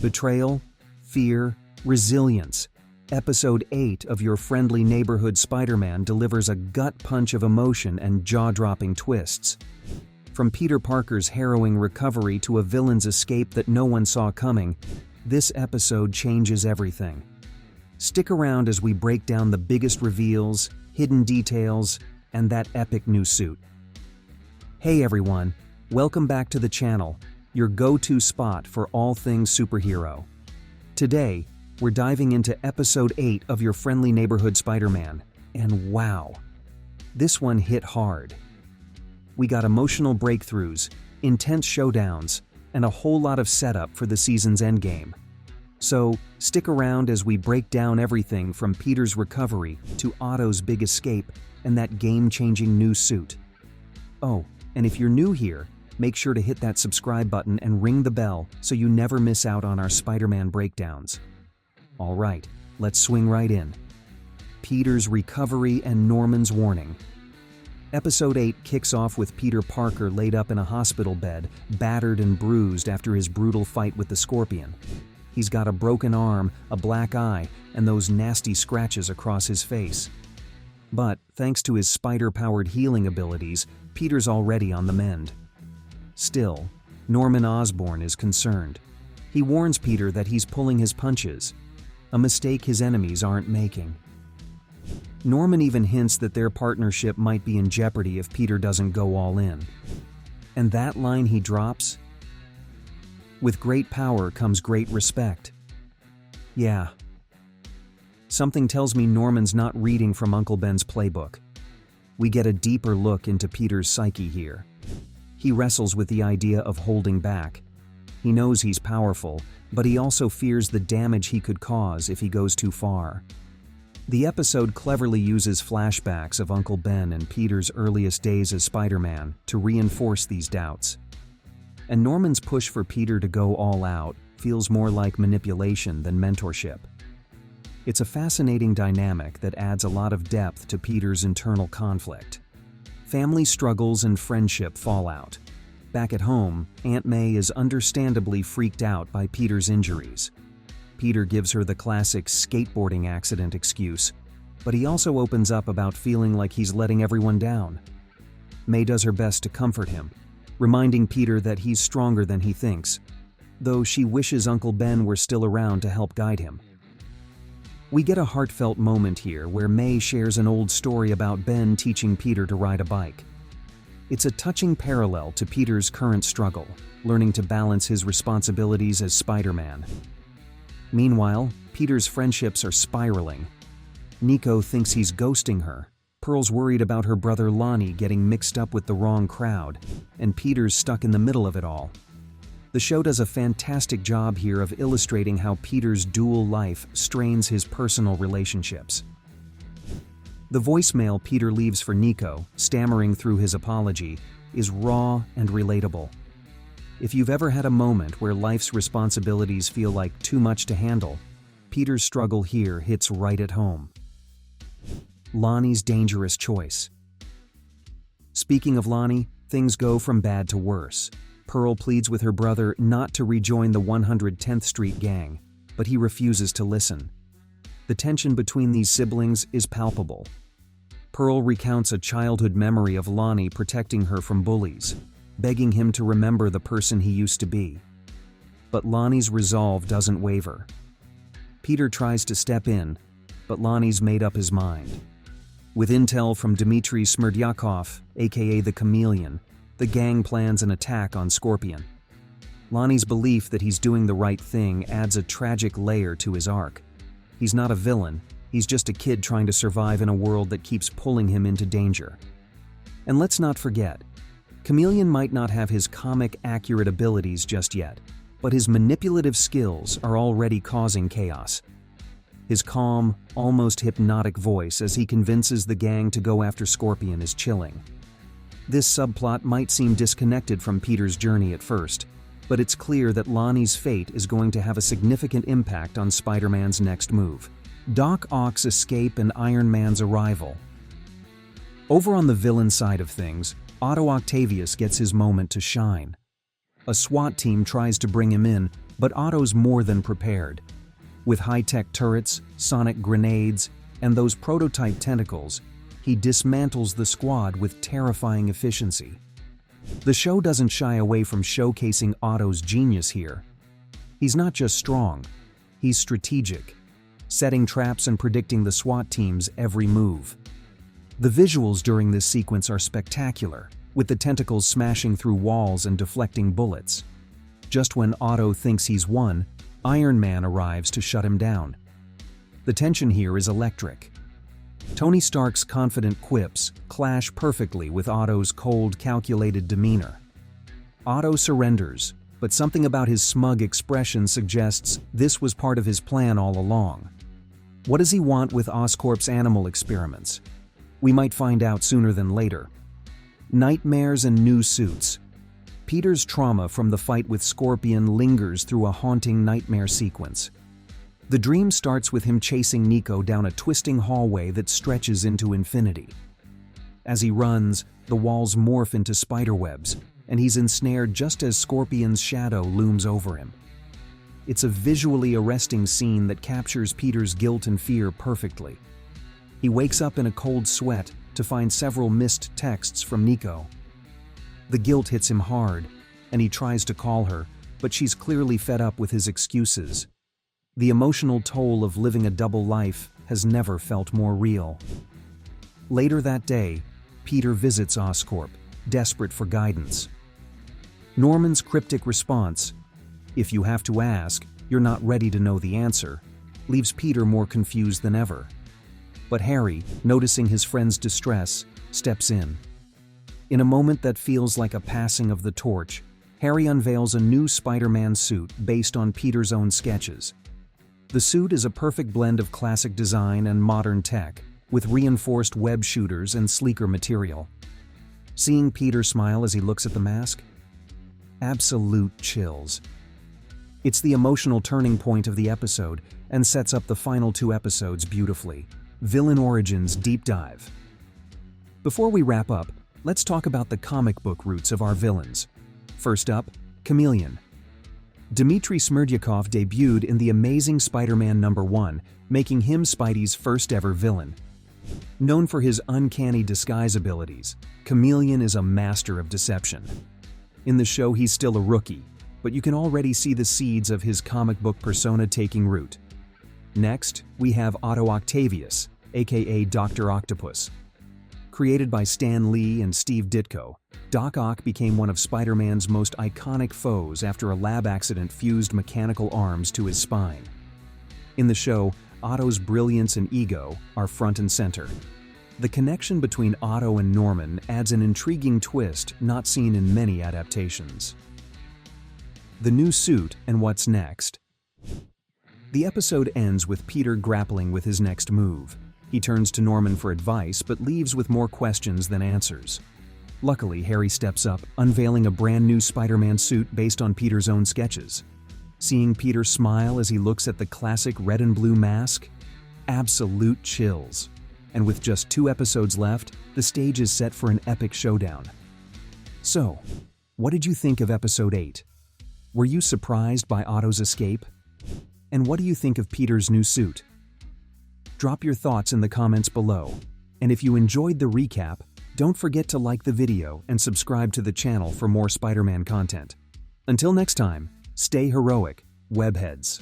Betrayal, fear, resilience. Episode 8 of your friendly neighborhood Spider-Man delivers a gut punch of emotion and jaw-dropping twists. From Peter Parker's harrowing recovery to a villain's escape that no one saw coming, this episode changes everything. Stick around as we break down the biggest reveals, hidden details, and that epic new suit. Hey everyone, welcome back to the channel, your go-to spot for all things superhero. Today, we're diving into episode 8 of your friendly neighborhood Spider-Man, and wow, this one hit hard. We got emotional breakthroughs, intense showdowns, and a whole lot of setup for the season's endgame. So, stick around as we break down everything from Peter's recovery to Otto's big escape and that game-changing new suit. Oh, and if you're new here, make sure to hit that subscribe button and ring the bell so you never miss out on our Spider-Man breakdowns. Alright, let's swing right in. Peter's recovery and Norman's warning. Episode 8 kicks off with Peter Parker laid up in a hospital bed, battered and bruised after his brutal fight with the Scorpion. He's got a broken arm, a black eye, and those nasty scratches across his face. But, thanks to his spider-powered healing abilities, Peter's already on the mend. Still, Norman Osborn is concerned. He warns Peter that he's pulling his punches, a mistake his enemies aren't making. Norman even hints that their partnership might be in jeopardy if Peter doesn't go all in. And that line he drops? With great power comes great respect. Yeah. Something tells me Norman's not reading from Uncle Ben's playbook. We get a deeper look into Peter's psyche here. He wrestles with the idea of holding back. He knows he's powerful, but he also fears the damage he could cause if he goes too far. The episode cleverly uses flashbacks of Uncle Ben and Peter's earliest days as Spider-Man to reinforce these doubts. And Norman's push for Peter to go all out feels more like manipulation than mentorship. It's a fascinating dynamic that adds a lot of depth to Peter's internal conflict. Family struggles and friendship fallout. Back at home, Aunt May is understandably freaked out by Peter's injuries. Peter gives her the classic skateboarding accident excuse, but he also opens up about feeling like he's letting everyone down. May does her best to comfort him, reminding Peter that he's stronger than he thinks, though she wishes Uncle Ben were still around to help guide him. We get a heartfelt moment here where May shares an old story about Ben teaching Peter to ride a bike. It's a touching parallel to Peter's current struggle, learning to balance his responsibilities as Spider-Man. Meanwhile, Peter's friendships are spiraling. Nico thinks he's ghosting her, Pearl's worried about her brother Lonnie getting mixed up with the wrong crowd, and Peter's stuck in the middle of it all. The show does a fantastic job here of illustrating how Peter's dual life strains his personal relationships. The voicemail Peter leaves for Nico, stammering through his apology, is raw and relatable. If you've ever had a moment where life's responsibilities feel like too much to handle, Peter's struggle here hits right at home. Lonnie's dangerous choice. Speaking of Lonnie, things go from bad to worse. Pearl pleads with her brother not to rejoin the 110th Street gang, but he refuses to listen. The tension between these siblings is palpable. Pearl recounts a childhood memory of Lonnie protecting her from bullies, begging him to remember the person he used to be. But Lonnie's resolve doesn't waver. Peter tries to step in, but Lonnie's made up his mind. With intel from Dmitry Smerdyakov, aka the Chameleon, the gang plans an attack on Scorpion. Lonnie's belief that he's doing the right thing adds a tragic layer to his arc. He's not a villain, he's just a kid trying to survive in a world that keeps pulling him into danger. And let's not forget, Chameleon might not have his comic-accurate abilities just yet, but his manipulative skills are already causing chaos. His calm, almost hypnotic voice as he convinces the gang to go after Scorpion is chilling. This subplot might seem disconnected from Peter's journey at first, but it's clear that Lonnie's fate is going to have a significant impact on Spider-Man's next move. Doc Ock's escape and Iron Man's arrival. Over on the villain side of things, Otto Octavius gets his moment to shine. A SWAT team tries to bring him in, But Otto's more than prepared. With high-tech turrets, sonic grenades, and those prototype tentacles, he dismantles the squad with terrifying efficiency. The show doesn't shy away from showcasing Otto's genius here. He's not just strong, he's strategic, setting traps and predicting the SWAT team's every move. The visuals during this sequence are spectacular, with the tentacles smashing through walls and deflecting bullets. Just when Otto thinks he's won, Iron Man arrives to shut him down. The tension here is electric. Tony Stark's confident quips clash perfectly with Otto's cold, calculated demeanor. Otto surrenders, but something about his smug expression suggests this was part of his plan all along. What does he want with Oscorp's animal experiments? We might find out sooner than later. Nightmares and new suits. Peter's trauma from the fight with Scorpion lingers through a haunting nightmare sequence. The dream starts with him chasing Nico down a twisting hallway that stretches into infinity. As he runs, the walls morph into spiderwebs, and he's ensnared just as Scorpion's shadow looms over him. It's a visually arresting scene that captures Peter's guilt and fear perfectly. He wakes up in a cold sweat to find several missed texts from Nico. The guilt hits him hard, and he tries to call her, but she's clearly fed up with his excuses. The emotional toll of living a double life has never felt more real. Later that day, Peter visits Oscorp, desperate for guidance. Norman's cryptic response, "If you have to ask, you're not ready to know the answer," leaves Peter more confused than ever. But Harry, noticing his friend's distress, steps in. In a moment that feels like a passing of the torch, Harry unveils a new Spider-Man suit based on Peter's own sketches. The suit is a perfect blend of classic design and modern tech, with reinforced web shooters and sleeker material. Seeing Peter smile as he looks at the mask? Absolute chills. It's the emotional turning point of the episode and sets up the final 2 episodes beautifully. Villain Origins Deep Dive. Before we wrap up, let's talk about the comic book roots of our villains. First up, Chameleon. Dmitry Smerdyakov debuted in The Amazing Spider-Man #1, making him Spidey's first ever villain. Known for his uncanny disguise abilities, Chameleon is a master of deception. In the show, he's still a rookie, but you can already see the seeds of his comic book persona taking root. Next, we have Otto Octavius, aka Dr. Octopus. Created by Stan Lee and Steve Ditko, Doc Ock became one of Spider-Man's most iconic foes after a lab accident fused mechanical arms to his spine. In the show, Otto's brilliance and ego are front and center. The connection between Otto and Norman adds an intriguing twist not seen in many adaptations. The new suit and what's next. The episode ends with Peter grappling with his next move. He turns to Norman for advice but leaves with more questions than answers. Luckily, Harry steps up, unveiling a brand new Spider-Man suit based on Peter's own sketches. Seeing Peter smile as he looks at the classic red and blue mask? Absolute chills. And with just 2 episodes left, the stage is set for an epic showdown. So, what did you think of episode 8? Were you surprised by Otto's escape? And what do you think of Peter's new suit? Drop your thoughts in the comments below. And if you enjoyed the recap, don't forget to like the video and subscribe to the channel for more Spider-Man content. Until next time, stay heroic, webheads.